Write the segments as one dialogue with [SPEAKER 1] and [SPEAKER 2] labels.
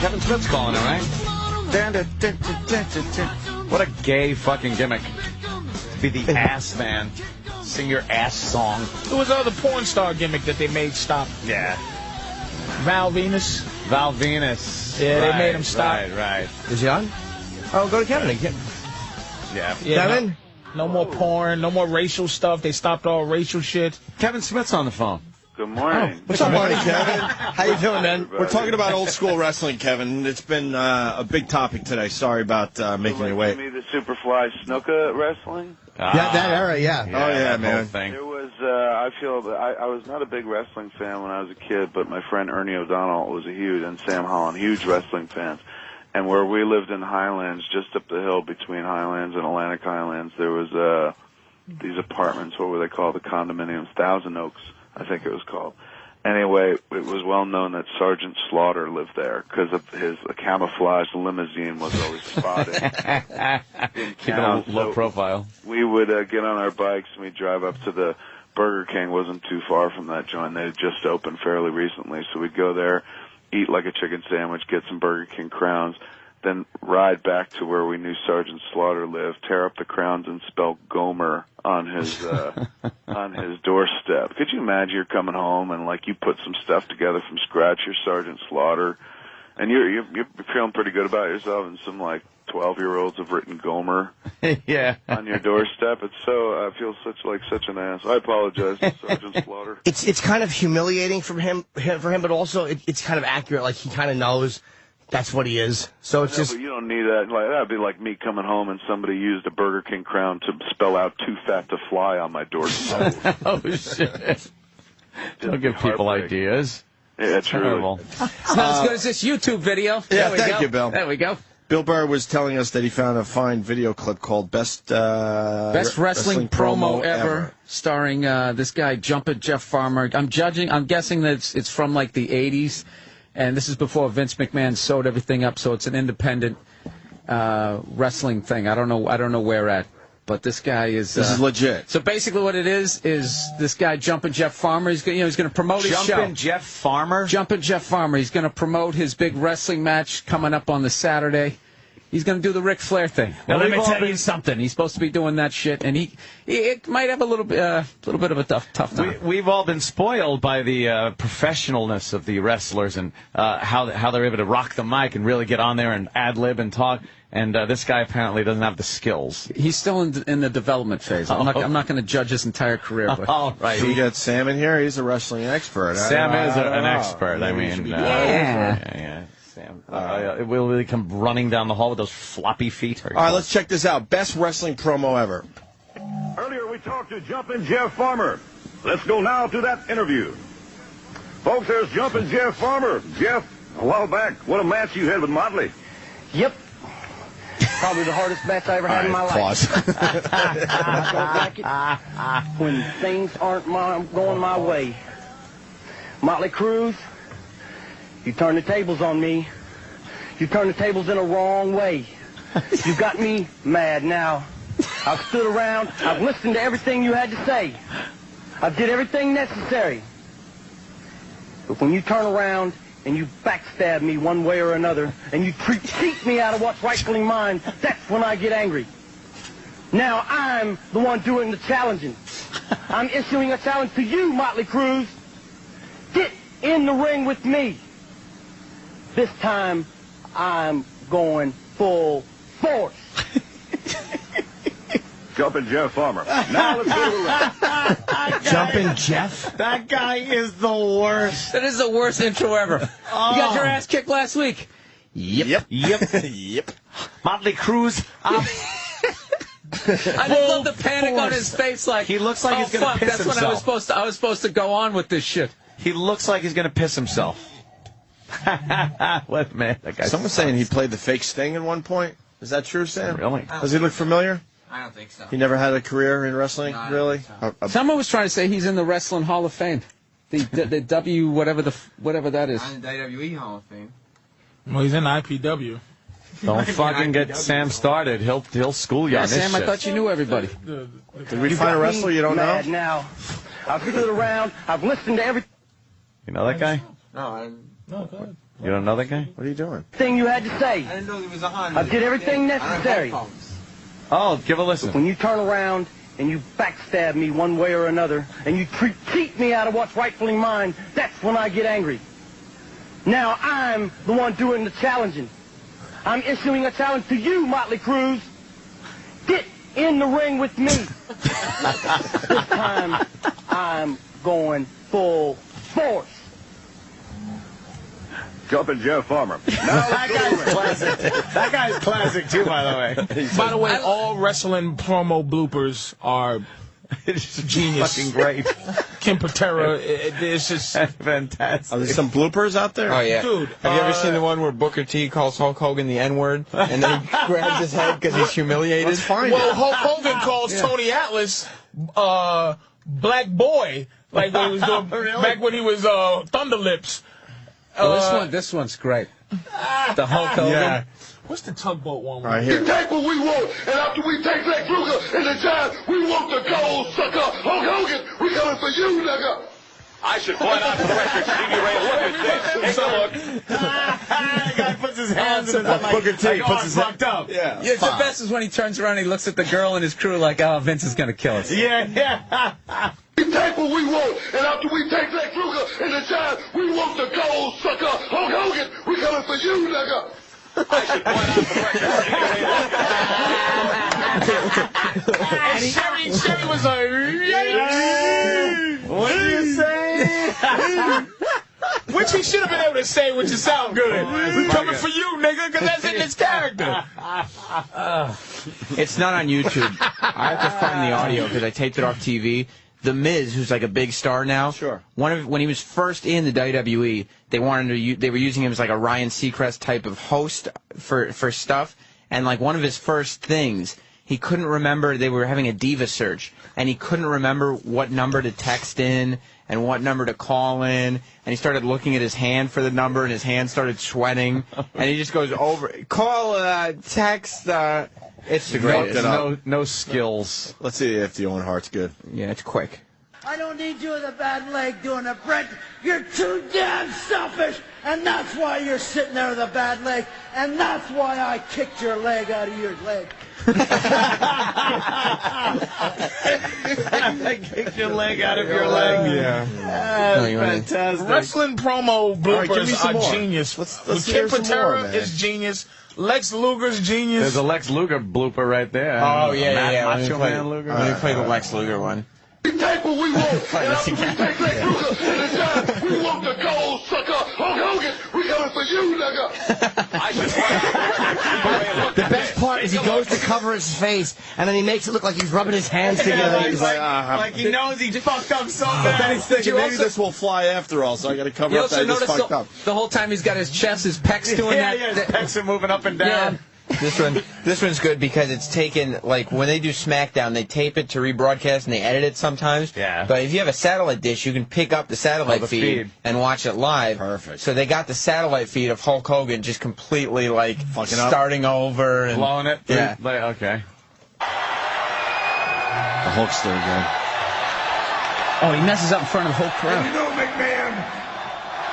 [SPEAKER 1] Kevin Smith's calling it, right? What a gay fucking gimmick. To be the ass man. Sing your ass song.
[SPEAKER 2] It was the porn star gimmick that they made stop.
[SPEAKER 1] Yeah.
[SPEAKER 2] Val Venus.
[SPEAKER 1] Val Venus.
[SPEAKER 2] Yeah, they made him stop.
[SPEAKER 1] Right.
[SPEAKER 3] Is he on? Oh, go to Kevin.
[SPEAKER 1] Yeah.
[SPEAKER 3] Kevin?
[SPEAKER 2] No more porn, no more racial stuff. They stopped all racial shit.
[SPEAKER 1] Kevin Smith's on the phone.
[SPEAKER 4] Good morning.
[SPEAKER 3] What's up, morning, Kevin? How you doing, man?
[SPEAKER 5] We're talking about old school wrestling, Kevin. It's been a big topic today. Sorry about making you wait.
[SPEAKER 4] Me, the Superfly Snuka wrestling?
[SPEAKER 3] That era, yeah.
[SPEAKER 5] Oh, yeah, man.
[SPEAKER 4] There was, I was not a big wrestling fan when I was a kid, but my friend Ernie O'Donnell was a huge, and Sam Holland, huge wrestling fans. And where we lived in Highlands, just up the hill between Highlands and Atlantic Highlands, there was these apartments, what were they called, the condominiums, Thousand Oaks, I think it was called. Anyway, it was well known that Sergeant Slaughter lived there because of his camouflage limousine was always spotted in town.
[SPEAKER 1] Keep a low profile.
[SPEAKER 4] We would get on our bikes and we'd drive up to the Burger King. Wasn't too far from that joint. They had just opened fairly recently, so we'd go there, eat like a chicken sandwich, get some Burger King crowns, then ride back to where we knew Sergeant Slaughter lived, tear up the crowns and spell Gomer on his on his doorstep. Could you imagine you're coming home and like you put some stuff together from scratch, you're Sergeant Slaughter, and you're feeling pretty good about yourself, and some like 12-year-olds have written Gomer on your doorstep. It's so I feel such an ass. I apologize to Sergeant Slaughter.
[SPEAKER 3] It's kind of humiliating for him, but also it's kind of accurate. Like he kind of knows that's what he is. So it's just.
[SPEAKER 4] But you don't need that. Like that'd be like me coming home and somebody used a Burger King crown to spell out "too fat to fly" on my doorstep.
[SPEAKER 1] Oh shit! Don't give people ideas.
[SPEAKER 4] Yeah, terrible.
[SPEAKER 6] It's not as good as this YouTube video.
[SPEAKER 5] Yeah,
[SPEAKER 6] there
[SPEAKER 5] thank you, Bill.
[SPEAKER 6] There we go.
[SPEAKER 5] Bill Burr was telling us that he found a fine video clip called Best
[SPEAKER 6] Wrestling Promo Ever, starring this guy, Jumpin' Jeff Farmer. I'm guessing that it's from like the 80s, and this is before Vince McMahon sewed everything up, so it's an independent wrestling thing. I don't know where at, but this guy is.
[SPEAKER 5] This is legit.
[SPEAKER 6] So basically, what it is this guy Jumpin' Jeff Farmer. He's going to promote his show.
[SPEAKER 1] Jumpin' Jeff Farmer.
[SPEAKER 6] Jumpin' Jeff Farmer. He's going to promote his big wrestling match coming up on the Saturday. He's going to do the Ric Flair thing. Now, let me tell you something. He's supposed to be doing that shit, and it might have a little bit of a tough time.
[SPEAKER 1] We've all been spoiled by the professionalness of the wrestlers and how they're able to rock the mic and really get on there and ad-lib and talk. And this guy apparently doesn't have the skills.
[SPEAKER 6] He's still in the development phase. I'm not going to judge his entire career. But.
[SPEAKER 1] All right.
[SPEAKER 5] We got Sam in here. He's a wrestling expert.
[SPEAKER 1] Sam is an expert. I mean,
[SPEAKER 6] yeah.
[SPEAKER 1] Sam. Will he come running down the hall with those floppy feet?
[SPEAKER 5] All right, let's check this out. Best wrestling promo ever.
[SPEAKER 7] Earlier we talked to Jumpin' Jeff Farmer. Let's go now to that interview. Folks, there's Jumpin' Jeff Farmer. Jeff, a while back, what a match you had with Motley.
[SPEAKER 8] Yep. Probably the hardest match I ever had in my life. I don't like it when things aren't going my way. Motley Cruz, you turn the tables on me. You turn the tables in a wrong way. You got me mad now. I've stood around. I've listened to everything you had to say. I did everything necessary. But when you turn around and you backstab me one way or another, and you cheat me out of what's rightfully mine, that's when I get angry. Now I'm the one doing the challenging. I'm issuing a challenge to you, Motley Cruz. Get in the ring with me. This time, I'm going full force.
[SPEAKER 7] Jumpin' Jeff Farmer. Now let's go to the ring.
[SPEAKER 3] Jumpin' Jeff?
[SPEAKER 1] That guy is the worst.
[SPEAKER 6] That is the worst intro ever.
[SPEAKER 1] Oh.
[SPEAKER 6] You got your ass kicked last week.
[SPEAKER 1] Yep.
[SPEAKER 5] Yep.
[SPEAKER 1] Motley Cruz.
[SPEAKER 6] I just love the panic on his face. Like
[SPEAKER 1] he looks like he's going to piss himself.
[SPEAKER 6] That's when I was supposed to go on with this shit.
[SPEAKER 1] He looks like he's going to piss himself. What man? That guy.
[SPEAKER 5] Someone's saying he played the fake Sting at one point. Is that true, Sam?
[SPEAKER 1] Really?
[SPEAKER 5] Does he look familiar?
[SPEAKER 8] I don't think so.
[SPEAKER 5] He never had a career in wrestling, really?
[SPEAKER 6] Someone was trying to say he's in the Wrestling Hall of Fame. The W whatever that is.
[SPEAKER 8] I'm in the WWE Hall of Fame.
[SPEAKER 2] Well, he's in IPW.
[SPEAKER 1] Don't fucking get Sam started. He'll school you on this
[SPEAKER 6] Sam,
[SPEAKER 1] shit.
[SPEAKER 6] I thought you knew everybody.
[SPEAKER 5] Did we find a wrestler you don't know?
[SPEAKER 8] Now, I've stood around. I've listened to everything.
[SPEAKER 1] You know that guy?
[SPEAKER 8] No,
[SPEAKER 2] No, go ahead.
[SPEAKER 1] You don't know that guy?
[SPEAKER 5] What are you doing?
[SPEAKER 8] Thing you had to say.
[SPEAKER 9] I didn't know he was on.
[SPEAKER 8] I did everything necessary.
[SPEAKER 1] Oh, give a listen.
[SPEAKER 8] When you turn around and you backstab me one way or another, and you cheat me out of what's rightfully mine, that's when I get angry. Now I'm the one doing the challenging. I'm issuing a challenge to you, Motley Crue. Get in the ring with me. This time, I'm going full force.
[SPEAKER 7] Jumping Jeff Farmer.
[SPEAKER 1] That guy's classic. That guy's classic, too, by the way.
[SPEAKER 2] By the way, all wrestling promo bloopers are
[SPEAKER 1] It's
[SPEAKER 2] genius.
[SPEAKER 1] fucking great.
[SPEAKER 2] Kim Patera, it's just
[SPEAKER 1] fantastic.
[SPEAKER 5] Are there some bloopers out there?
[SPEAKER 9] Oh, yeah.
[SPEAKER 2] Dude,
[SPEAKER 9] have you ever seen the one where Booker T calls Hulk Hogan the N-word, and then he grabs his head because he's humiliated?
[SPEAKER 5] Let's find
[SPEAKER 2] Well,
[SPEAKER 5] it.
[SPEAKER 2] Hulk Hogan calls Tony Atlas Black Boy, like when he was doing, back when he was Thunder Lips.
[SPEAKER 6] This one's great. The Hulk Hogan.
[SPEAKER 5] Yeah.
[SPEAKER 2] What's the tugboat one?
[SPEAKER 5] Right here.
[SPEAKER 10] Take what we want, and after we take Lex Luger and the Giant, we want the gold, sucker. Hulk Hogan, we coming for you, nigga.
[SPEAKER 7] I should point out for the record, Stevie Ray, look at this. Take a look.
[SPEAKER 1] The guy puts his hands in his
[SPEAKER 5] Like
[SPEAKER 1] like,
[SPEAKER 5] Booker T
[SPEAKER 1] like,
[SPEAKER 5] puts
[SPEAKER 1] oh,
[SPEAKER 5] his
[SPEAKER 1] fucked up.
[SPEAKER 5] Yeah.
[SPEAKER 6] Yeah, the best is when he turns around and he looks at the girl and his crew like, oh, Vince is going to kill us.
[SPEAKER 1] Yeah.
[SPEAKER 10] We take what we want, and after we take Lex Luger and the Giant, we want the gold, sucker. Hulk Hogan, we coming for you, nigga.
[SPEAKER 7] I should point out for the record, Stevie Ray, look at this.
[SPEAKER 2] And Sherry was like,
[SPEAKER 1] What do you say?
[SPEAKER 2] which he should have been able to say, which is sound good. We coming for you, nigga, because that's in his character.
[SPEAKER 9] It's not on YouTube. I have to find the audio because I taped it off TV. The Miz, who's like a big star now.
[SPEAKER 5] Sure.
[SPEAKER 9] When he was first in the WWE, they were using him as like a Ryan Seacrest type of host for stuff. And like one of his first things, he couldn't remember. They were having a diva search, and he couldn't remember what number to text in and what number to call in. And he started looking at his hand for the number, and his hand started sweating. And he just goes over, call, text. It's the greatest.
[SPEAKER 1] No skills.
[SPEAKER 5] Let's see if the Owen Hart's good.
[SPEAKER 9] Yeah, it's quick.
[SPEAKER 11] I don't need you with a bad leg doing it, Brent. You're too damn selfish, and that's why you're sitting there with a bad leg, and that's why I kicked your leg out of your leg.
[SPEAKER 1] I kicked your leg out of your leg.
[SPEAKER 5] Yeah.
[SPEAKER 1] Fantastic.
[SPEAKER 2] Wrestling promo
[SPEAKER 5] right, give me
[SPEAKER 2] bloopers
[SPEAKER 5] some
[SPEAKER 2] are
[SPEAKER 5] more.
[SPEAKER 2] genius.
[SPEAKER 5] Let's
[SPEAKER 2] Kim
[SPEAKER 5] hear some
[SPEAKER 2] Patera
[SPEAKER 5] more, man.
[SPEAKER 2] is genius. Lex Luger's genius.
[SPEAKER 1] There's a Lex Luger blooper right there.
[SPEAKER 9] Oh, yeah.
[SPEAKER 1] Macho Man Luger.
[SPEAKER 9] Let me play the Lex Luger one.
[SPEAKER 10] We take what we want, and after we take Lex Luger and the Giant, we want the gold, sucker. Hulk Hogan, we coming for you, nigga.
[SPEAKER 7] I should point out for the record, Stevie Ray, look
[SPEAKER 3] The
[SPEAKER 7] at
[SPEAKER 3] best
[SPEAKER 7] this.
[SPEAKER 3] part is he goes to cover his face, and then he makes it look like he's rubbing his hands together. He's like,
[SPEAKER 1] Like he knows he fucked up so
[SPEAKER 5] But then
[SPEAKER 1] bad.
[SPEAKER 5] he's thinking,
[SPEAKER 6] you
[SPEAKER 5] maybe
[SPEAKER 6] also-
[SPEAKER 5] this will fly after all, so I got to cover
[SPEAKER 6] You
[SPEAKER 5] up that
[SPEAKER 6] also
[SPEAKER 5] I just
[SPEAKER 6] notice
[SPEAKER 5] fucked up.
[SPEAKER 6] the whole time he's got his chest, his pecs doing
[SPEAKER 1] Yeah,
[SPEAKER 6] that.
[SPEAKER 1] yeah, his pecs are moving up and down.
[SPEAKER 9] This one's good because it's taken, like, when they do SmackDown, they tape it to rebroadcast and they edit it sometimes.
[SPEAKER 1] Yeah.
[SPEAKER 9] But if you have a satellite dish, you can pick up the satellite
[SPEAKER 1] the
[SPEAKER 9] feed
[SPEAKER 1] feed.
[SPEAKER 9] and watch it live.
[SPEAKER 5] Perfect.
[SPEAKER 9] So they got the satellite feed of Hulk Hogan just completely, like,
[SPEAKER 5] Fucking up.
[SPEAKER 9] starting over. And,
[SPEAKER 1] Blowing it.
[SPEAKER 9] Yeah.
[SPEAKER 1] Like, okay.
[SPEAKER 5] The Hulkster again.
[SPEAKER 6] Oh, he messes up in front of the whole
[SPEAKER 10] You
[SPEAKER 6] crowd.
[SPEAKER 10] know, McMahon,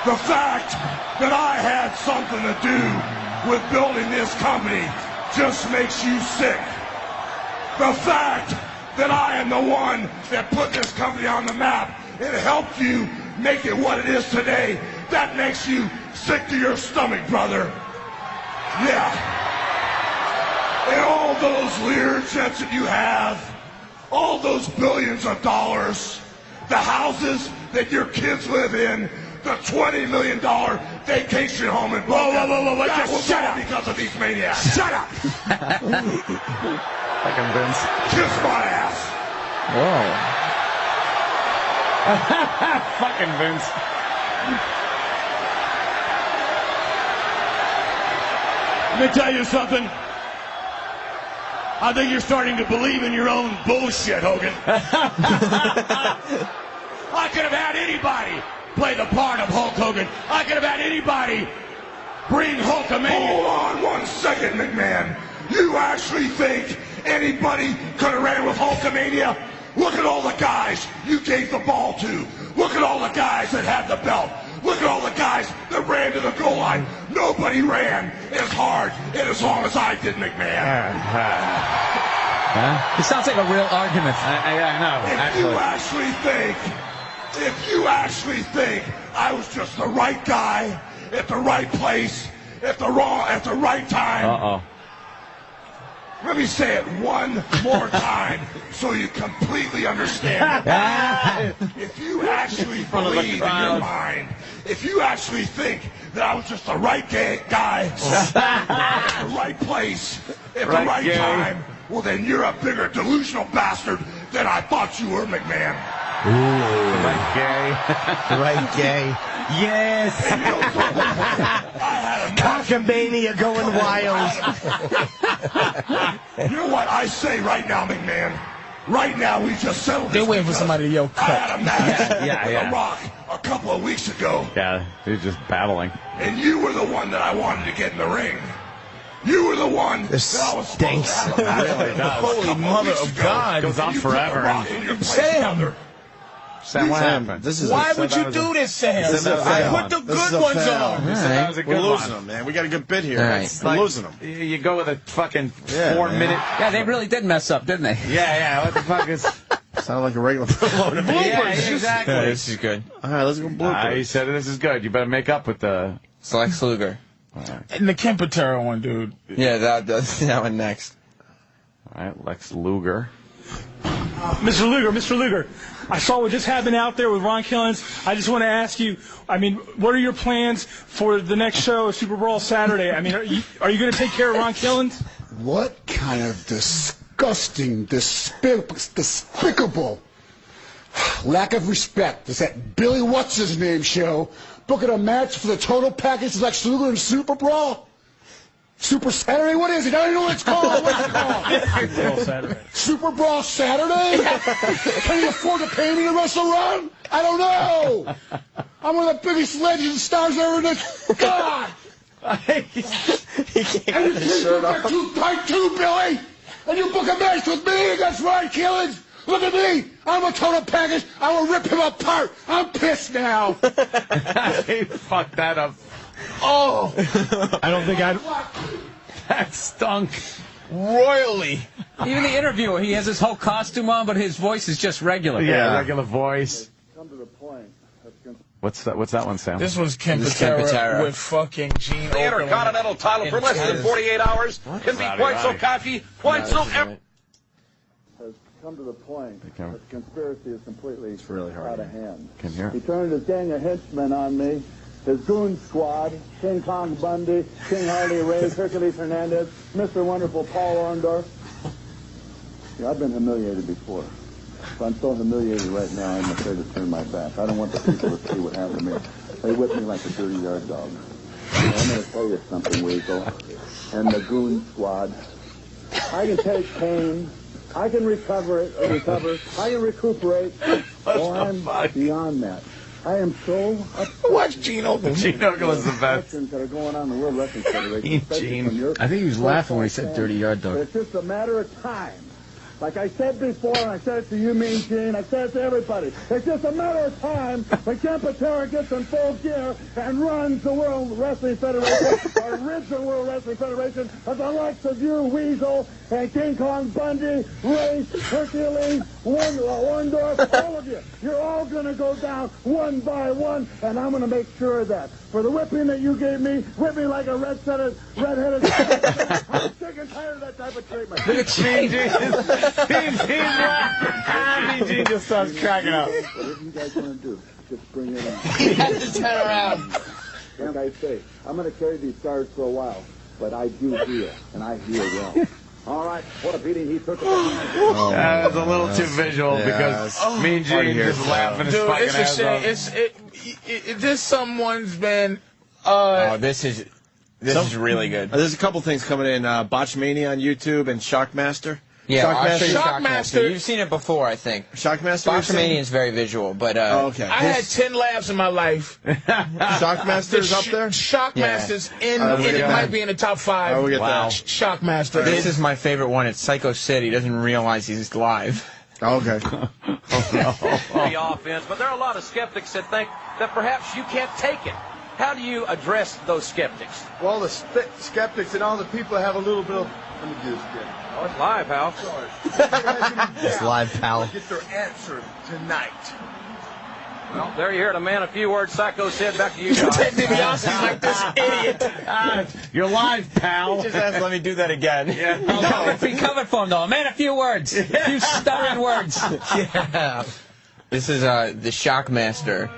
[SPEAKER 10] the fact that I had something to do with building this company just makes you sick. The fact that I am the one that put this company on the map and helped you make it what it is today, that makes you sick to your stomach, brother. Yeah. And all those Lear jets that you have, all those billions of dollars, the houses that your kids live in, the $20 million vacation home in Boca. Whoa, that was all because of these maniacs. Shut up!
[SPEAKER 1] Fucking Vince.
[SPEAKER 10] Kiss my ass!
[SPEAKER 1] Fucking Vince.
[SPEAKER 10] Let me tell you something. I think you're starting to believe in your own bullshit, Hogan. I could have had anybody play the part of Hulk Hogan. I could have had anybody bring Hulkamania. Hold on 1 second, McMahon. You actually think anybody could have ran with Hulkamania? Look at all the guys you gave the ball to. Look at all the guys that had the belt. Look at all the guys that ran to the goal line. Nobody ran as hard and as long as I did, McMahon.
[SPEAKER 6] It sounds like a real argument.
[SPEAKER 1] I know.
[SPEAKER 10] If you actually think I was just the right guy at the right place at the right time. Let me say it one more time so you completely understand it. If you actually believe in your mind, if you actually think that I was just the right guy at the right place at the right time, well, then you're a bigger delusional bastard than I thought you were, McMahon.
[SPEAKER 1] Ooh. Right gay.
[SPEAKER 3] Right gay.
[SPEAKER 1] Yes.
[SPEAKER 3] Cockamania going wild.
[SPEAKER 10] You know what I say right now, McMahon? Right now, we just settled this.
[SPEAKER 2] They're waiting for somebody to yell cut.
[SPEAKER 10] I had a match with The Rock a couple of weeks ago.
[SPEAKER 1] Yeah, he's just battling.
[SPEAKER 10] And you were the one that I wanted to get in the ring. You were the one that I was supposed to have a match
[SPEAKER 1] Really does.
[SPEAKER 2] Holy mother of God.
[SPEAKER 1] Goes on forever. Sam, what happened?
[SPEAKER 2] Why would you do this, Sam? I put the good ones on.
[SPEAKER 1] That was a good
[SPEAKER 5] We're
[SPEAKER 1] one.
[SPEAKER 5] losing them, man. We got a good bit here.
[SPEAKER 6] Right.
[SPEAKER 5] We're losing them.
[SPEAKER 1] You go with a fucking 4 minute.
[SPEAKER 6] Yeah, they really did mess up, didn't they?
[SPEAKER 1] Yeah. What the fuck is?
[SPEAKER 5] Sounded like a regular promo to me.
[SPEAKER 1] Yeah, exactly.
[SPEAKER 9] This is good.
[SPEAKER 5] All right, let's go bloopers.
[SPEAKER 1] He said this is good. You better make up with the.
[SPEAKER 9] It's Lex Luger.
[SPEAKER 2] And the Kempatera one, dude.
[SPEAKER 9] Yeah, that one next.
[SPEAKER 1] All right, Lex Luger.
[SPEAKER 12] Mr. Luger, I saw what just happened out there with Ron Killens. I just want to ask you, I mean, what are your plans for the next show, Super Brawl Saturday? I mean, are you going to take care of Ron Killens?
[SPEAKER 13] What kind of disgusting, despicable lack of respect is that Billy What's-His-Name show booking a match for the total package like Luger and Super Brawl? Super Saturday? What is it? I don't even know what it's called. What's it called?
[SPEAKER 12] Super Brawl Saturday.
[SPEAKER 13] Super Brawl Saturday? Can you afford to pay me to wrestle Ron? I don't know. I'm one of the biggest legends and stars ever in this. God!
[SPEAKER 9] He can't
[SPEAKER 13] And you keep that too tight too, Billy! And you book a match with me against Ron Killens? Look at me! I'm a total package. I will rip him apart. I'm pissed now.
[SPEAKER 1] He fucked that up.
[SPEAKER 12] Oh! I don't think I'd...
[SPEAKER 1] That stunk.
[SPEAKER 2] Royally.
[SPEAKER 6] Even the interviewer, he has his whole costume on, but his voice is just regular.
[SPEAKER 1] Yeah, regular voice.
[SPEAKER 7] Come to the point.
[SPEAKER 1] What's that one, Sam?
[SPEAKER 2] This was Kempatera with fucking Gene
[SPEAKER 14] The Intercontinental title for less than 48 hours can be quite so cocky, quite so...
[SPEAKER 7] Has come to the point that the conspiracy is completely out of hand.
[SPEAKER 1] Can hear it.
[SPEAKER 7] He turned his gang of henchmen on me, his goon squad, King Kong Bundy, King Harley Race, Hercules Hernandez, Mr. Wonderful Paul Orndorff. See, I've been humiliated before. So I'm so humiliated right now, I'm afraid to turn my back. I don't want the people to see what happened to me. They whipped me like a dirty yard dog. And I'm going to tell you something, Weasel, and the goon squad. I can take pain. I can recover, I can recuperate. Oh, I'm beyond that. I am so upset.
[SPEAKER 2] Watch Gene Okerlund.
[SPEAKER 1] Gene Okerlund's the best.
[SPEAKER 7] That are going on in the World Wrestling Federation.
[SPEAKER 6] I think he was laughing when he said dirty yard dog.
[SPEAKER 7] It's just a matter of time. Like I said before, and I said it to you, Mean Gene, I said it to everybody. It's just a matter of time when Kempatera gets in full gear and runs the World Wrestling Federation, or rids the World Wrestling Federation, of the likes of you, Weasel, and King Kong Bundy, Race, Hercules, Orndorff, all of you. You're all going to go down one by one, and I'm going to make sure of that. For the whipping that you gave me, whip me like a red-headed... I'm sick and tired of that type of treatment.
[SPEAKER 6] Look at
[SPEAKER 1] Gene just starts cracking up.
[SPEAKER 7] Whatever you guys want to do, just bring it in.
[SPEAKER 2] He had to turn around.
[SPEAKER 7] Like I say, I'm going to carry these scars for a while, but I do heal, and I heal well. All right, what a beating he took.
[SPEAKER 1] That was a little too visual because Mean Gene just laughing his fucking ass off.
[SPEAKER 2] This someone's been...
[SPEAKER 9] This is really good.
[SPEAKER 5] There's a couple things coming in. Botchmania on YouTube and Shockmaster.
[SPEAKER 9] Yeah,
[SPEAKER 2] Shockmaster.
[SPEAKER 9] You've seen it before, I think.
[SPEAKER 5] Shockmaster.
[SPEAKER 9] Botchmania is very visual, but
[SPEAKER 5] okay.
[SPEAKER 2] I had 10 laughs in my life.
[SPEAKER 5] Shockmaster's up there.
[SPEAKER 2] Shockmaster's it might be in the top 5.
[SPEAKER 5] We'll get that.
[SPEAKER 2] Shockmaster.
[SPEAKER 9] This is my favorite one. It's Psycho Sid. He doesn't realize he's live.
[SPEAKER 5] Okay.
[SPEAKER 14] The offense, but there are a lot of skeptics that think that perhaps you can't take it. How do you address those skeptics?
[SPEAKER 15] Well, the skeptics and all the people have a little bit of... Let me do this again.
[SPEAKER 14] Oh, it's live, pal.
[SPEAKER 15] Sorry.
[SPEAKER 3] It's live, pal.
[SPEAKER 15] Get their answer tonight.
[SPEAKER 14] Well, there you hear it, a man, a few words. Psycho said, back to you, John.
[SPEAKER 2] Ted DiBiase's like this idiot.
[SPEAKER 1] You're live, pal.
[SPEAKER 9] He just has to let me do that again.
[SPEAKER 1] Yeah.
[SPEAKER 6] He covered for him, though. Man, a few words. A few stuttering words.
[SPEAKER 9] Yeah. This is the Shockmaster.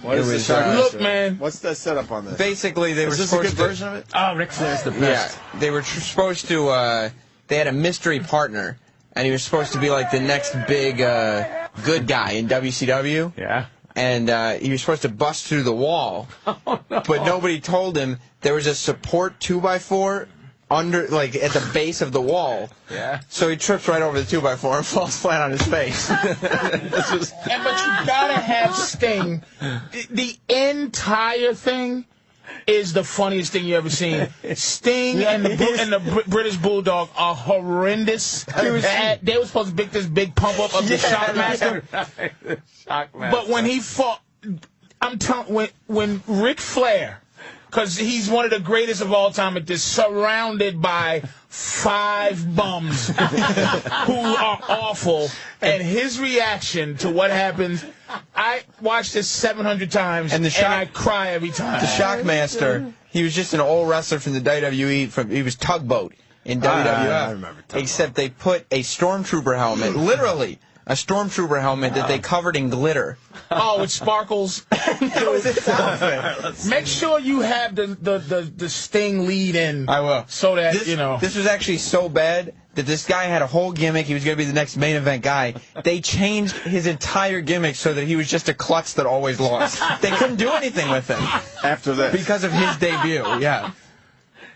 [SPEAKER 5] What is the Shockmaster?
[SPEAKER 2] Look, man.
[SPEAKER 5] What's the setup on this?
[SPEAKER 9] Basically, they were
[SPEAKER 5] Is this a
[SPEAKER 9] supposed
[SPEAKER 5] good
[SPEAKER 9] to...
[SPEAKER 5] version of it?
[SPEAKER 6] Oh, Ric Flair's the best.
[SPEAKER 9] Yeah, they were supposed to. They had a mystery partner, and he was supposed to be like the next big good guy in WCW.
[SPEAKER 1] Yeah.
[SPEAKER 9] And he was supposed to bust through the wall, but nobody told him there was a support 2x4 under, like at the base of the wall.
[SPEAKER 1] Yeah.
[SPEAKER 9] So he trips right over the 2x4 and falls flat on his face.
[SPEAKER 2] But you gotta have Sting. The entire thing is the funniest thing you ever seen. Sting and the British Bulldog are horrendous. They were supposed to make this big pump up of the Shockmaster.
[SPEAKER 1] The Shockmaster.
[SPEAKER 2] But when he fought, I'm telling, when Ric Flair, because he's one of the greatest of all time at this, surrounded by 5 bums who are awful, and his reaction to what happens, I watched this 700 times, and I cry every time.
[SPEAKER 9] The Shockmaster, he was just an old wrestler from the WWE. He was Tugboat in WWF.
[SPEAKER 5] I remember Tugboat.
[SPEAKER 9] Except they put a Stormtrooper helmet, literally a Stormtrooper helmet that they covered in glitter.
[SPEAKER 2] Oh, with sparkles.
[SPEAKER 9] That was his outfit.
[SPEAKER 2] Make sure you have the Sting lead in.
[SPEAKER 9] I will.
[SPEAKER 2] So that,
[SPEAKER 9] this,
[SPEAKER 2] you know.
[SPEAKER 9] This was actually so bad that this guy had a whole gimmick. He was going to be the next main event guy. They changed his entire gimmick so that he was just a klutz that always lost. They couldn't do anything with him.
[SPEAKER 5] After this.
[SPEAKER 9] Because of his debut, yeah.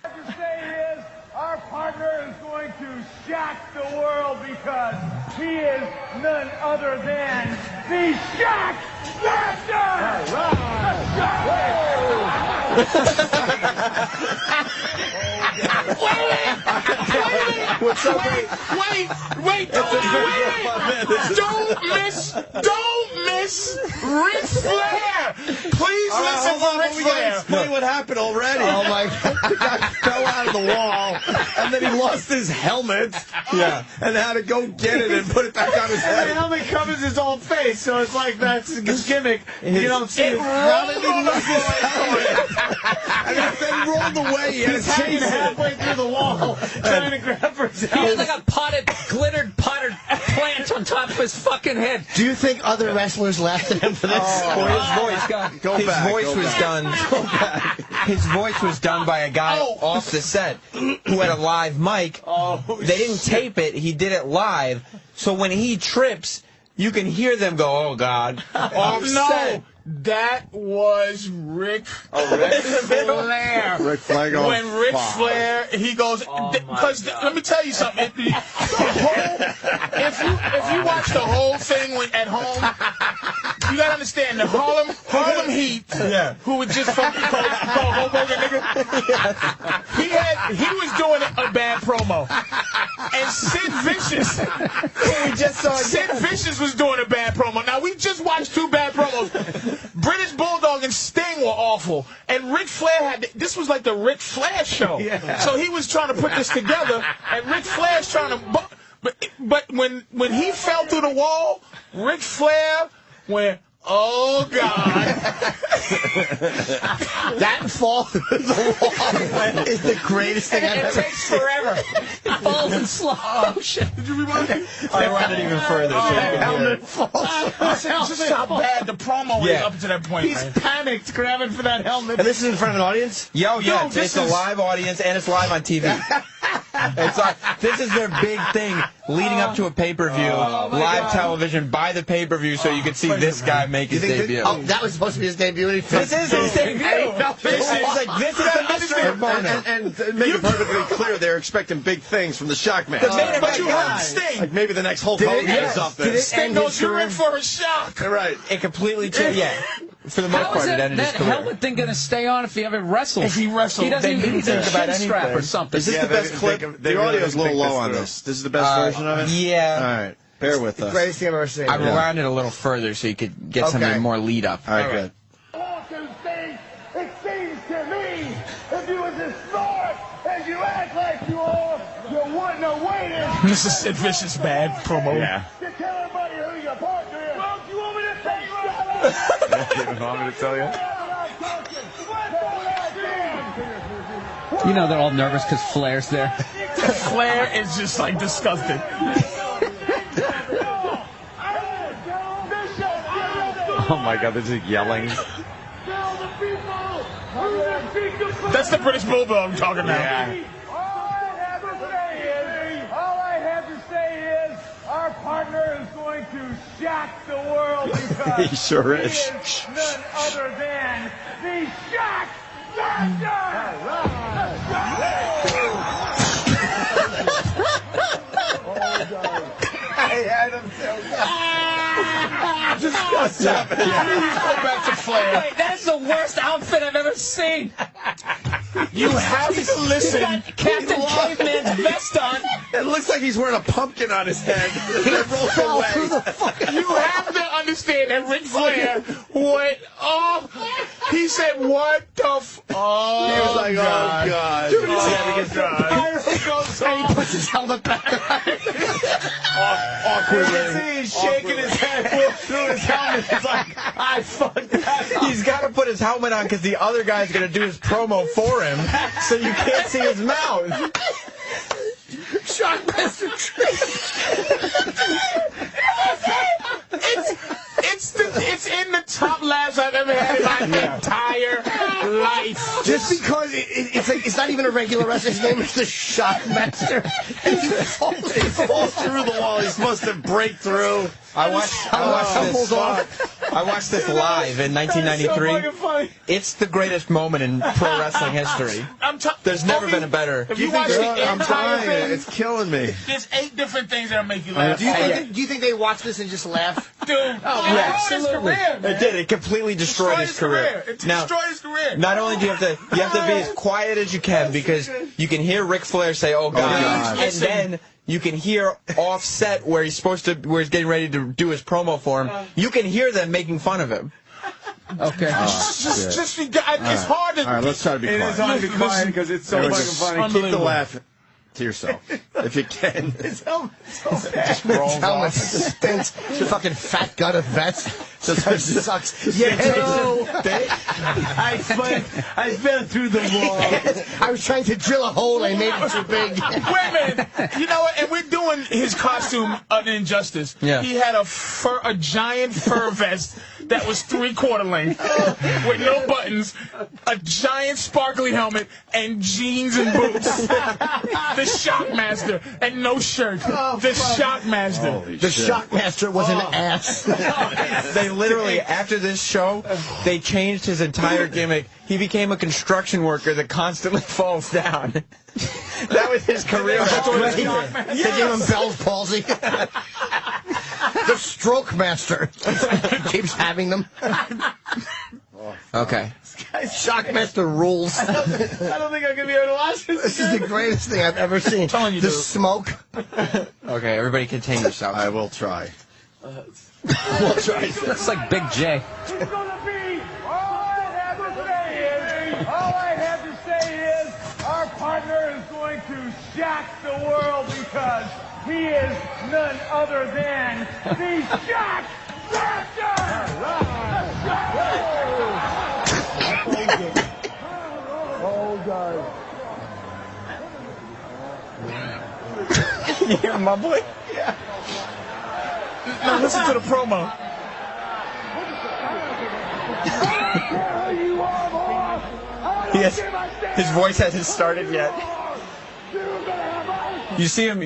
[SPEAKER 10] What I have to say is our partner is going to shock the world because he is none other than the Shockmaster!
[SPEAKER 5] What's up,
[SPEAKER 2] Wait, don't miss Ric Flair! Please listen to Ric Flair.
[SPEAKER 5] Explain what happened already.
[SPEAKER 3] Oh my God.
[SPEAKER 5] The guy fell out of the wall, and then he lost his helmet.
[SPEAKER 9] Yeah.
[SPEAKER 5] And had to go get it and put it back on his
[SPEAKER 1] The
[SPEAKER 5] head.
[SPEAKER 1] helmet covers his whole face, so it's like that's his gimmick. You don't see it.
[SPEAKER 5] How did he lose his helmet? And if they rolled away, he had
[SPEAKER 1] He's
[SPEAKER 5] to
[SPEAKER 1] hanging
[SPEAKER 5] chase it.
[SPEAKER 1] halfway through the wall, trying to grab for his
[SPEAKER 6] He had
[SPEAKER 1] helmet.
[SPEAKER 6] like a glittered potted plant on top of his fucking head.
[SPEAKER 3] Do you think other wrestlers laughed at him for this?
[SPEAKER 9] His voice was done by a guy off the set who had a live mic. They didn't tape it. He did it live. So when he trips, you can hear them go, "Oh God!"
[SPEAKER 2] No, that was Ric Flair.
[SPEAKER 5] Ric Flair goes,
[SPEAKER 2] When Ric Flair, he goes, because let me tell you something. If you watch the whole thing at home, you gotta understand the Harlem Heat, who was just fucking called Hulk Hogan, nigga. He was doing a bad promo, and Sid Vicious, who we just saw, Sid Vicious was doing a bad promo. Now we just watched 2 bad promos. British Bulldog and Sting were awful, and Ric Flair this was like the Ric Flair show. Yeah. So he was trying to put this together, and Ric Flair's trying to. But when he fell through the wall, Ric Flair went, "Oh God!"
[SPEAKER 3] That fall through the wall is the greatest thing I've ever
[SPEAKER 6] takes
[SPEAKER 3] seen.
[SPEAKER 6] forever. It falls in slow motion.
[SPEAKER 2] Did you rewind it?
[SPEAKER 9] I rewound it even further. So you can hear it.
[SPEAKER 2] Just how bad the promo is up to that point.
[SPEAKER 1] He's panicked, grabbing for that helmet.
[SPEAKER 3] And this is in front of an audience?
[SPEAKER 9] Yeah, it's a live audience and it's live on TV. It's like, this is their big thing leading up to a pay-per-view, live television, buy the pay-per-view so you can see this guy make his debut.
[SPEAKER 3] That was supposed to be his debut.
[SPEAKER 9] This is his debut. This is the mystery opponent.
[SPEAKER 5] And to make it perfectly clear, they're expecting big things from the Shockmaster.
[SPEAKER 2] But you heard Sting.
[SPEAKER 5] Like maybe the next Hulk Hogan or something.
[SPEAKER 2] Sting goes, "You're in for a shock."
[SPEAKER 5] Right.
[SPEAKER 9] It completely changed. Yeah. For the most
[SPEAKER 6] How is
[SPEAKER 9] part, it ended his
[SPEAKER 6] that
[SPEAKER 9] career.
[SPEAKER 6] helmet thing going to stay on if he ever wrestles?
[SPEAKER 2] If he wrestles,
[SPEAKER 6] he doesn't even need a
[SPEAKER 9] think about
[SPEAKER 6] chin strap
[SPEAKER 9] anything.
[SPEAKER 6] or something.
[SPEAKER 5] Is this the best clip? The audio's a little low on this. This is the best version of it?
[SPEAKER 9] Yeah.
[SPEAKER 5] All right. Bear with us.
[SPEAKER 3] Greatest thing I've ever seen.
[SPEAKER 9] I rewound it a little further so you could get something more lead up.
[SPEAKER 5] All right, good.
[SPEAKER 10] as you act like you are, you wouldn't have waited.
[SPEAKER 2] This is Sid Vicious bad promo.
[SPEAKER 1] Yeah.
[SPEAKER 10] To tell everybody who your partner is. Well, you want me to tell you right
[SPEAKER 1] You want me to tell you?
[SPEAKER 6] You know they're all nervous because Flair's there.
[SPEAKER 2] Flair is just like disgusted.
[SPEAKER 1] Oh my God, they're just yelling.
[SPEAKER 2] That's the British Bulldog I'm talking about.
[SPEAKER 1] Yeah.
[SPEAKER 10] All I have to say is our partner is going to shock the world because
[SPEAKER 5] He sure is.
[SPEAKER 10] he is none other than the Shockmaster!
[SPEAKER 5] I had him so
[SPEAKER 2] Just stop it. Go back to Flair.
[SPEAKER 6] Wait, that's the worst outfit I've ever seen.
[SPEAKER 2] You have to listen.
[SPEAKER 6] He's got Captain Caveman's vest on.
[SPEAKER 5] It looks like he's wearing a pumpkin on his head. It rolls away.
[SPEAKER 2] You have to understand that Ric Flair went off. He said, "What the f?" Oh,
[SPEAKER 5] He was like,
[SPEAKER 2] God.
[SPEAKER 5] oh, God.
[SPEAKER 2] Dude,
[SPEAKER 3] And he puts his helmet back on.
[SPEAKER 5] Awkwardly.
[SPEAKER 2] He's shaking his head through his helmet. It's like, I fucked that up.
[SPEAKER 9] He's got to put his helmet on because the other guy's going to do his promo for him, so you can't see his mouth.
[SPEAKER 3] Shockmaster.
[SPEAKER 2] It's in the top laughs I've ever had in my entire life.
[SPEAKER 3] Just because it's not even a regular wrestler. His name is the Shockmaster. And he falls
[SPEAKER 5] through the wall. He's supposed to break through.
[SPEAKER 9] I watched this live in 1993. It's the greatest moment in pro wrestling history. There's never been a better.
[SPEAKER 2] If you watch the
[SPEAKER 5] I'm
[SPEAKER 2] entire
[SPEAKER 5] dying.
[SPEAKER 2] thing,
[SPEAKER 5] It's killing me.
[SPEAKER 2] there's 8 different things that'll make you laugh.
[SPEAKER 3] Do you think they watch this and just laugh?
[SPEAKER 2] Dude, it destroyed his career, man.
[SPEAKER 9] It did. It completely destroyed his career.
[SPEAKER 2] It
[SPEAKER 9] Now,
[SPEAKER 2] destroyed his career.
[SPEAKER 9] not only do you have to be as quiet as you can because you can hear Ric Flair say, "Oh God," and then you can hear offset where he's getting ready to do his promo for him. You can hear them making fun of him.
[SPEAKER 6] Okay.
[SPEAKER 2] It's hard to.
[SPEAKER 5] All right, let's try to be quiet.
[SPEAKER 1] It is hard to be quiet because it's so fucking funny.
[SPEAKER 5] Keep the laugh to yourself, if you can.
[SPEAKER 3] His helmet's stinks. Fucking fat gut of vets. Just sucks. Yeah,
[SPEAKER 11] I fell through the wall.
[SPEAKER 3] I was trying to drill a hole and I made it too big.
[SPEAKER 2] Wait a minute. You know what? And we're doing his costume an injustice.
[SPEAKER 9] Yeah.
[SPEAKER 2] He had a giant fur vest that was 3/4 length with no buttons, a giant sparkly helmet, and jeans and boots. The Shockmaster and no shirt. The Shockmaster.
[SPEAKER 3] The Shockmaster was an ass.
[SPEAKER 9] They literally, after this show, they changed his entire gimmick. He became a construction worker that constantly falls down. That was his career.
[SPEAKER 3] They gave him Bell's palsy. The Stroke Master. He keeps having them.
[SPEAKER 9] Okay.
[SPEAKER 3] Shockmaster rules.
[SPEAKER 2] I don't think I'm going to be able to watch this.
[SPEAKER 3] This is the greatest thing I've ever seen.
[SPEAKER 2] telling you,
[SPEAKER 3] the
[SPEAKER 2] dude.
[SPEAKER 3] smoke.
[SPEAKER 9] Okay, everybody contain yourself.
[SPEAKER 5] I will try.
[SPEAKER 3] We'll try.
[SPEAKER 6] Looks like Big J.
[SPEAKER 10] It's gonna be. All I have to say is our partner is going to shock the world because he is none other than the Shockmaster!
[SPEAKER 7] Oh, God.
[SPEAKER 9] You hear him mumbling?
[SPEAKER 2] Now listen to the promo.
[SPEAKER 9] His voice hasn't started yet. You see him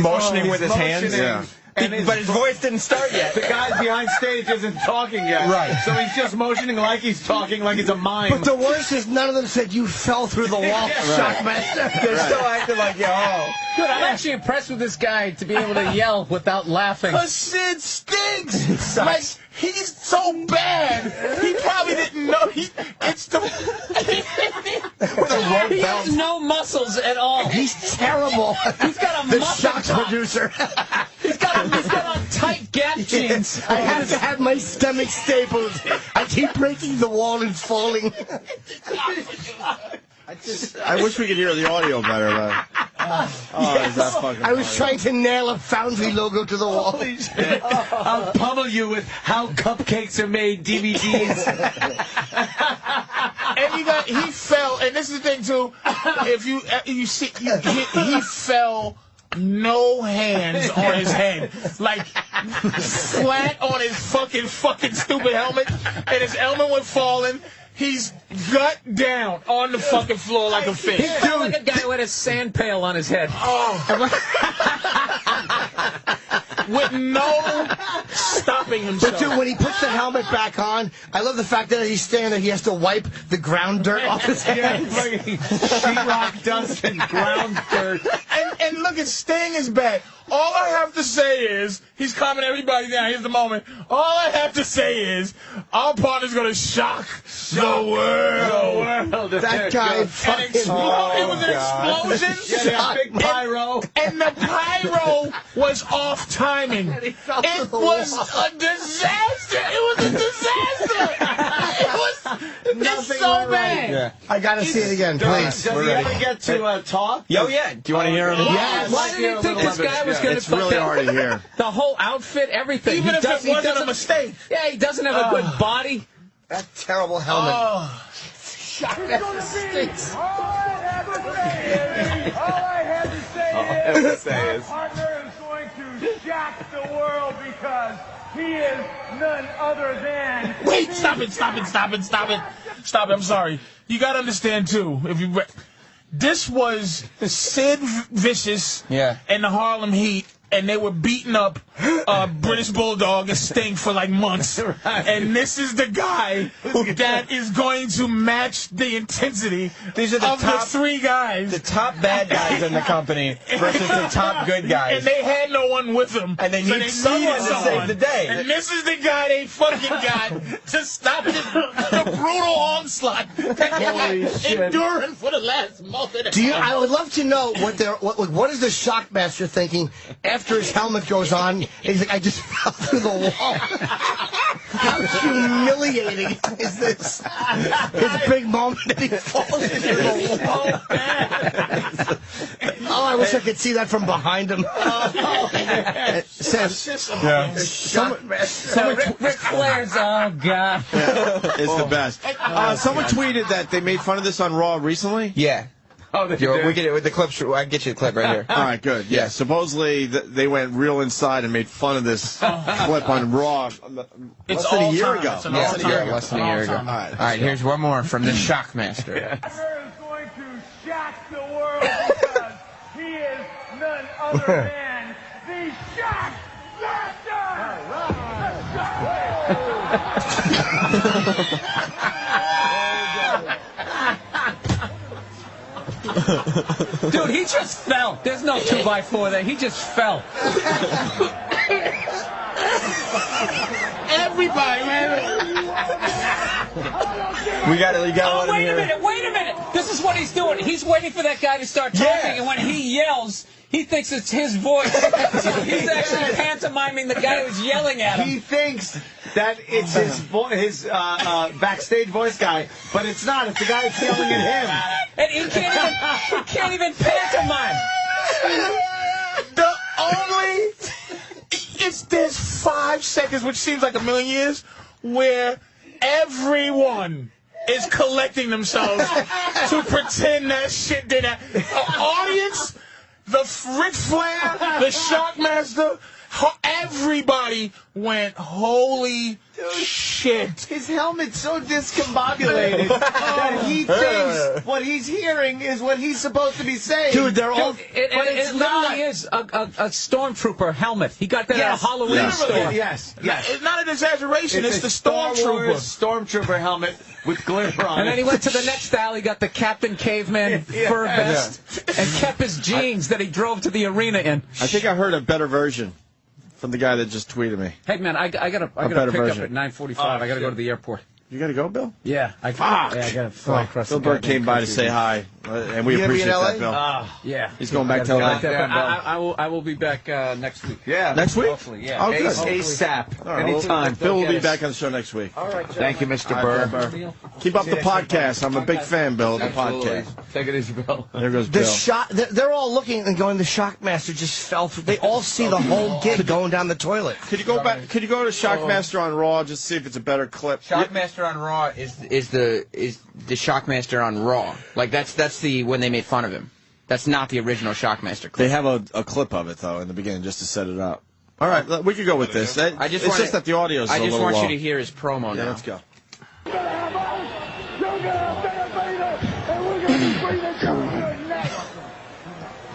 [SPEAKER 9] motioning with his hands?
[SPEAKER 5] Yeah.
[SPEAKER 9] But his voice didn't start yet.
[SPEAKER 1] The guy behind stage isn't talking yet.
[SPEAKER 9] Right.
[SPEAKER 1] So he's just motioning like he's talking, like it's a mime.
[SPEAKER 3] But the worst is none of them said you fell through the wall, Shockmaster.
[SPEAKER 9] They're still acting like, yo.
[SPEAKER 6] Good, I'm actually impressed with this guy to be able to yell without laughing.
[SPEAKER 2] Cause Sid stinks. Like he's so bad. He probably didn't know. He
[SPEAKER 6] has no muscles at all.
[SPEAKER 3] He's terrible.
[SPEAKER 6] He's got a
[SPEAKER 3] The
[SPEAKER 6] muffin
[SPEAKER 3] shock
[SPEAKER 6] top.
[SPEAKER 3] producer.
[SPEAKER 6] He's got on tight gap jeans.
[SPEAKER 3] I have to have my stomach stapled. I keep breaking the wall and falling.
[SPEAKER 5] I wish we could hear the audio better, but is that fucking
[SPEAKER 3] I was trying to nail a Foundry logo to the wall.
[SPEAKER 1] Holy shit. I'll pummel you with how cupcakes are made DVDs.
[SPEAKER 2] And he fell, and this is the thing too. If you see, he fell. No hands on his head, like flat on his fucking stupid helmet, and his helmet went falling. He's gut down on the fucking floor like a fish.
[SPEAKER 6] He felt like a guy with a sand pail on his head.
[SPEAKER 2] With no stopping himself.
[SPEAKER 3] But dude, when he puts the helmet back on, I love the fact that as he's standing there, he has to wipe the ground dirt off his hands.
[SPEAKER 1] Sheetrock dust and ground dirt.
[SPEAKER 2] And look, at Sting is back. All I have to say is, he's calming everybody down. Here's the moment. All I have to say is, our partner's going to shock the world.
[SPEAKER 3] That guy fucking...
[SPEAKER 2] It was an explosion.
[SPEAKER 1] Yeah, big pyro.
[SPEAKER 2] And the pyro was off timing. It was a disaster. It was a disaster. It's so bad.
[SPEAKER 3] Yeah. I got to see it again, please.
[SPEAKER 1] Does he ever get to talk?
[SPEAKER 5] Yo, yeah. Do you want to hear him?
[SPEAKER 6] Yes. Why did he think this guy was going to...
[SPEAKER 5] It's really hard to hear.
[SPEAKER 6] The whole outfit, everything.
[SPEAKER 2] Even if it wasn't a mistake.
[SPEAKER 6] Yeah, he doesn't have a good body.
[SPEAKER 3] That terrible helmet.
[SPEAKER 11] Shockmaster stinks. All I had to say is, my partner is going to shock the world because he is none other than...
[SPEAKER 2] Wait, stop it, I'm sorry. You got to understand, too, this was Sid Vicious and the Harlem Heat, and they were beating up British Bulldog and Sting for like months. Right. And this is the guy that is going to match the intensity
[SPEAKER 5] These are
[SPEAKER 2] of the three guys.
[SPEAKER 5] The top bad guys in the company versus the top good guys.
[SPEAKER 2] And they had no one with them.
[SPEAKER 5] And they need someone to save the day.
[SPEAKER 2] And this is the guy they fucking got to stop the brutal onslaught that they had enduring for the last month and a half.
[SPEAKER 3] I would love to know what is the Shockmaster thinking after his helmet goes on. He's like, I just fell through the wall. How humiliating is this? His big moment that he falls into the wall. Oh, I wish I could see that from behind him.
[SPEAKER 6] Ric Flair's, oh, God.
[SPEAKER 5] It's the best. Someone tweeted that they made fun of this on Raw recently.
[SPEAKER 9] Yeah.
[SPEAKER 1] Oh,
[SPEAKER 9] we get it with the clip. I can get you the clip right here.
[SPEAKER 5] All right, good. Yeah, supposedly they went real inside and made fun of this clip on Raw less than a year ago.
[SPEAKER 9] Less than a year ago. All right, here's one more from the Shockmaster.
[SPEAKER 11] Burr is going to shock the world because he is none other than the Shockmaster!
[SPEAKER 6] Dude, he just fell. There's no 2x4 there. He just fell.
[SPEAKER 2] Everybody, man.
[SPEAKER 5] You gotta let
[SPEAKER 6] wait a minute. This is what he's doing. He's waiting for that guy to start talking, and when he yells, he thinks it's his voice. So he's actually pantomiming the guy who's yelling at him.
[SPEAKER 1] He thinks that it's his backstage voice guy, but it's not. It's the guy that's yelling at him.
[SPEAKER 6] And he can't even pantomime.
[SPEAKER 2] There's 5 seconds, which seems like a million years, where everyone is collecting themselves to pretend that shit did that. The audience, the Ric Flair, the Shockmaster, everybody went, holy shit.
[SPEAKER 1] His helmet's so discombobulated that he thinks what he's hearing is what he's supposed to be saying.
[SPEAKER 3] Dude, they're all...
[SPEAKER 6] It literally is a stormtrooper helmet. He got that at a Halloween store.
[SPEAKER 1] Yes.
[SPEAKER 2] It's not an exaggeration. It's the
[SPEAKER 1] Stormtrooper helmet with glitter on it.
[SPEAKER 6] And then he went to the next style. He got the Captain Caveman fur vest and kept his jeans that he drove to the arena in.
[SPEAKER 5] I think I heard a better version from the guy that just tweeted me.
[SPEAKER 6] Hey, man, I gotta pick up at 9:45. I gotta go to the airport.
[SPEAKER 5] You got to go, Bill?
[SPEAKER 6] Yeah. I got to fly across
[SPEAKER 5] Bill
[SPEAKER 6] the
[SPEAKER 5] Burr came by to say hi, and we appreciate that, Bill.
[SPEAKER 6] Yeah.
[SPEAKER 5] He's going back to LA.
[SPEAKER 6] I will be back next week.
[SPEAKER 1] Yeah.
[SPEAKER 5] Next week?
[SPEAKER 6] Hopefully, yeah.
[SPEAKER 5] Oh, good.
[SPEAKER 1] ASAP.
[SPEAKER 5] All right,
[SPEAKER 1] Anytime.
[SPEAKER 5] Bill will be back on the show next week.
[SPEAKER 6] All right,
[SPEAKER 1] Thank you, Mr. Burr.
[SPEAKER 5] Keep up the podcast. I'm a big fan, Bill, of the podcast.
[SPEAKER 1] Take it easy, Bill.
[SPEAKER 5] There goes Bill.
[SPEAKER 3] They're all looking and going, the Shockmaster just fell through. They all see the whole gig going down the toilet.
[SPEAKER 5] Could you go back? Could you go to Shockmaster on Raw just to see if it's a better clip?
[SPEAKER 9] Shockmaster on Raw is the Shockmaster on Raw. Like that's the when they made fun of him. That's not the original Shockmaster clip.
[SPEAKER 5] They have a clip of it though in the beginning just to set it up. All right, we could go with this. It's just that the audio is a little low.
[SPEAKER 9] I just want you to hear his promo now.
[SPEAKER 5] Yeah, let's go.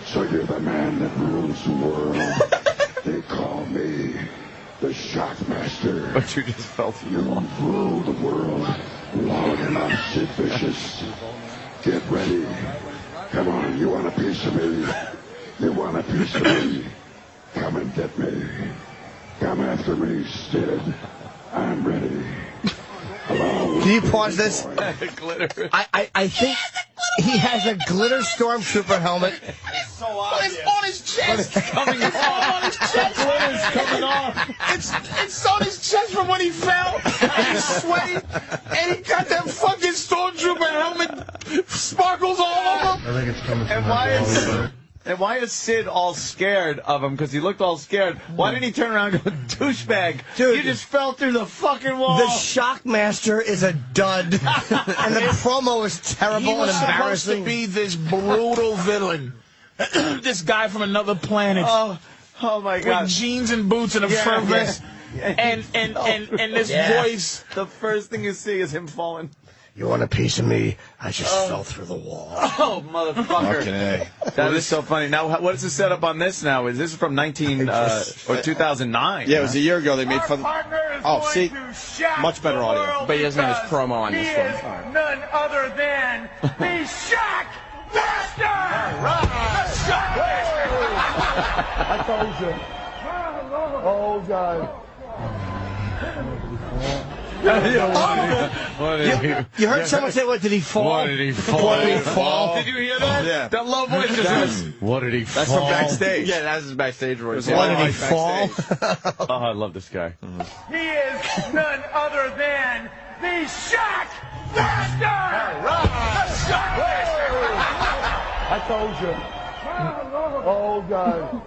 [SPEAKER 10] So you're the man that rules the world. They call me the Shockmaster.
[SPEAKER 1] But you just fell through the wall.
[SPEAKER 10] You've ruled the world long enough, Sid Vicious. Get ready. Come on, you want a piece of me? You want a piece of me? Come and get me. Come after me, Sid. I'm ready. Hello.
[SPEAKER 3] Can you pause this?
[SPEAKER 1] Glitter.
[SPEAKER 3] I think he has a glitter stormtrooper helmet.
[SPEAKER 2] It's on his chest.
[SPEAKER 1] It's coming off.
[SPEAKER 2] It's on his chest.
[SPEAKER 1] Glitter's coming off.
[SPEAKER 2] It's on his chest from when he fell. And he's sweaty. And he got that fucking stormtrooper helmet. Sparkles all over him.
[SPEAKER 10] I think it's coming from
[SPEAKER 1] And why is Sid all scared of him? Because he looked all scared. Why didn't he turn around and go, douchebag?
[SPEAKER 3] Dude,
[SPEAKER 1] you just fell through the fucking wall.
[SPEAKER 3] The Shockmaster is a dud. And the promo is terrible
[SPEAKER 2] He was
[SPEAKER 3] and
[SPEAKER 2] supposed to
[SPEAKER 3] embarrassing.
[SPEAKER 2] be this brutal villain. This guy from another planet.
[SPEAKER 1] Oh my God.
[SPEAKER 2] With jeans and boots and a fur vest. And this voice.
[SPEAKER 1] The first thing you see is him falling.
[SPEAKER 3] You want a piece of me? I just fell through the wall.
[SPEAKER 1] Oh, motherfucker.
[SPEAKER 5] Fucking A.
[SPEAKER 1] That is so funny. Now, what is the setup on this now? Is this from 2009?
[SPEAKER 5] Yeah, it was a year ago. They made fun. Oh, see, much better audio.
[SPEAKER 9] But he doesn't have his promo on this one.
[SPEAKER 10] Right. None other than the Shockmaster!
[SPEAKER 15] I told you. Oh, God.
[SPEAKER 3] You heard someone say, what, did he fall?
[SPEAKER 1] What did he fall?
[SPEAKER 3] What did he fall?
[SPEAKER 1] Did you hear that?
[SPEAKER 5] Yeah.
[SPEAKER 1] That low voice just says, what did he fall?
[SPEAKER 5] That's from backstage.
[SPEAKER 9] Yeah, that's his backstage voice.
[SPEAKER 3] What did he fall?
[SPEAKER 1] Oh, I love this guy.
[SPEAKER 10] He is none other than the Shockmaster!
[SPEAKER 15] I told you. Oh, God.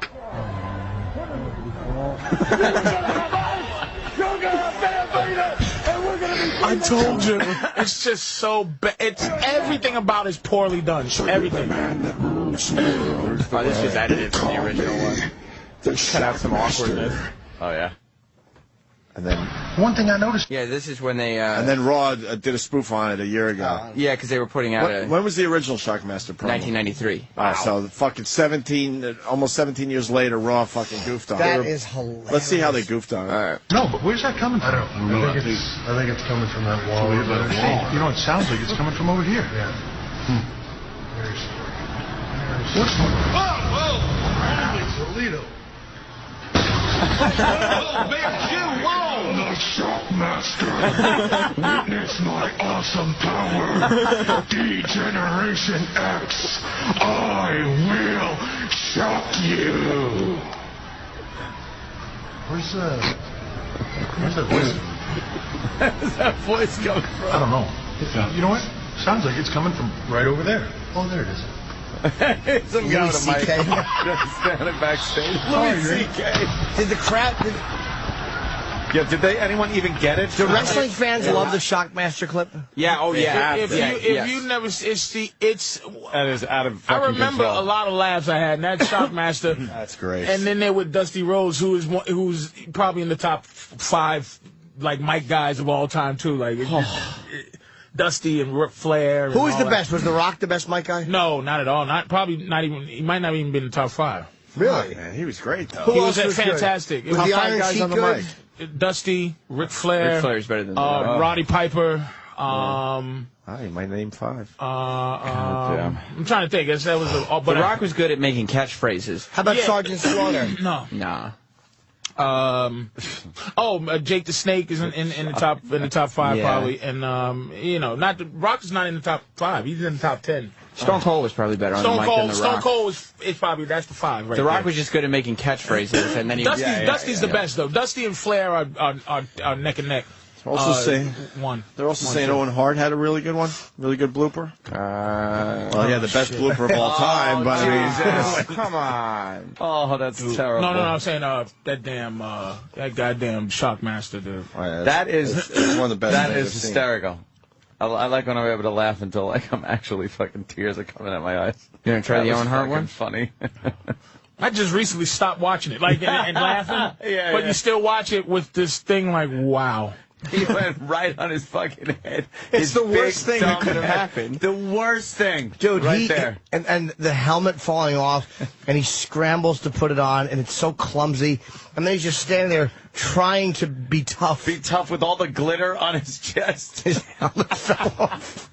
[SPEAKER 10] You're gonna beat us, and we're gonna be.
[SPEAKER 2] I told you. It's just so bad. It's everything about it's poorly done. Everything.
[SPEAKER 9] Oh, this is edited from the original one. Cut out some awkwardness.
[SPEAKER 1] Oh, yeah.
[SPEAKER 5] And then
[SPEAKER 10] One thing I noticed.
[SPEAKER 9] Yeah, this is when they.
[SPEAKER 5] and then Raw did a spoof on it a year ago.
[SPEAKER 9] Yeah, because they were putting out
[SPEAKER 5] When was the original Shockmaster promo?
[SPEAKER 9] 1993.
[SPEAKER 5] Wow. So the fucking almost 17 years later, Raw fucking goofed on it.
[SPEAKER 3] That is hilarious.
[SPEAKER 5] Let's see how they goofed on it. All right.
[SPEAKER 10] No, but where's that coming from? I think it's coming from that wall. You know, it sounds like it's coming from over here. Yeah. What's whoa! Toledo. Oh, big Jew, whoa! The Shockmaster. Witness my awesome power. Degeneration X. I will shock you. Where's that voice?
[SPEAKER 1] Where's that voice coming from?
[SPEAKER 10] I don't know. You know what? Sounds like it's coming from right over there. Oh, there it is.
[SPEAKER 1] Some guy with a mic just standing backstage. Louis C.K.
[SPEAKER 3] Did the crowd...
[SPEAKER 1] Yeah, did anyone even get it?
[SPEAKER 3] Do wrestling fans love the Shockmaster clip?
[SPEAKER 9] Yeah, oh yeah.
[SPEAKER 2] If you never, it's
[SPEAKER 1] that is out of fucking
[SPEAKER 2] I remember
[SPEAKER 1] control.
[SPEAKER 2] a lot of laughs I had, and that Shockmaster.
[SPEAKER 5] That's great.
[SPEAKER 2] And then there with Dusty Rhodes, who's probably in the top 5 like mic guys of all time too. Like Dusty and Ric Flair.
[SPEAKER 3] Who was the best? Was The Rock the best mic guy?
[SPEAKER 2] No, not at all. Probably not even. He might not even been in the top 5.
[SPEAKER 3] Really?
[SPEAKER 5] Oh, man, he was great though.
[SPEAKER 2] He was fantastic.
[SPEAKER 3] Was
[SPEAKER 2] Top
[SPEAKER 3] the
[SPEAKER 2] 5
[SPEAKER 3] Iron
[SPEAKER 2] guys
[SPEAKER 3] Sheik
[SPEAKER 2] on the
[SPEAKER 3] good?
[SPEAKER 2] mic. Dusty, Ric Flair.
[SPEAKER 9] Ric Flair's better than
[SPEAKER 2] Roddy Piper.
[SPEAKER 5] You might name 5.
[SPEAKER 2] I'm trying to think. That was
[SPEAKER 9] The Rock was good at making catchphrases.
[SPEAKER 3] How about Sergeant Slaughter?
[SPEAKER 2] No.
[SPEAKER 9] Nah.
[SPEAKER 2] Jake the Snake is in the top 5 probably, and Rock is not in the top 5. He's in the top 10.
[SPEAKER 9] Stone Cold was probably better on the mic than The Rock.
[SPEAKER 2] Stone Cold is probably that's the 5 right
[SPEAKER 9] The Rock
[SPEAKER 2] there.
[SPEAKER 9] was just good at making catchphrases, and then
[SPEAKER 2] Dusty's the best though. Dusty and Flair are neck and neck.
[SPEAKER 5] They're also saying Owen Hart had a really good one, really good blooper. The best blooper of all time. But
[SPEAKER 9] come on.
[SPEAKER 1] Oh, that's terrible.
[SPEAKER 2] No, I'm saying that goddamn Shockmaster dude.
[SPEAKER 1] That is
[SPEAKER 5] one of the best.
[SPEAKER 1] That is hysterical. I like when I'm able to laugh until I'm actually fucking tears are coming out my eyes.
[SPEAKER 9] You gonna try the Owen Hart one?
[SPEAKER 1] Funny.
[SPEAKER 2] I just recently stopped watching it, and laughing. But you still watch it with this thing like, wow.
[SPEAKER 1] He went right on his fucking head.
[SPEAKER 5] It's the worst thing that could have happened.
[SPEAKER 1] The worst thing.
[SPEAKER 3] Dude,
[SPEAKER 1] right there.
[SPEAKER 3] And the helmet falling off, and he scrambles to put it on, and it's so clumsy. And then he's just standing there trying to be tough.
[SPEAKER 1] Be tough with all the glitter on his chest.
[SPEAKER 3] His helmet fell off.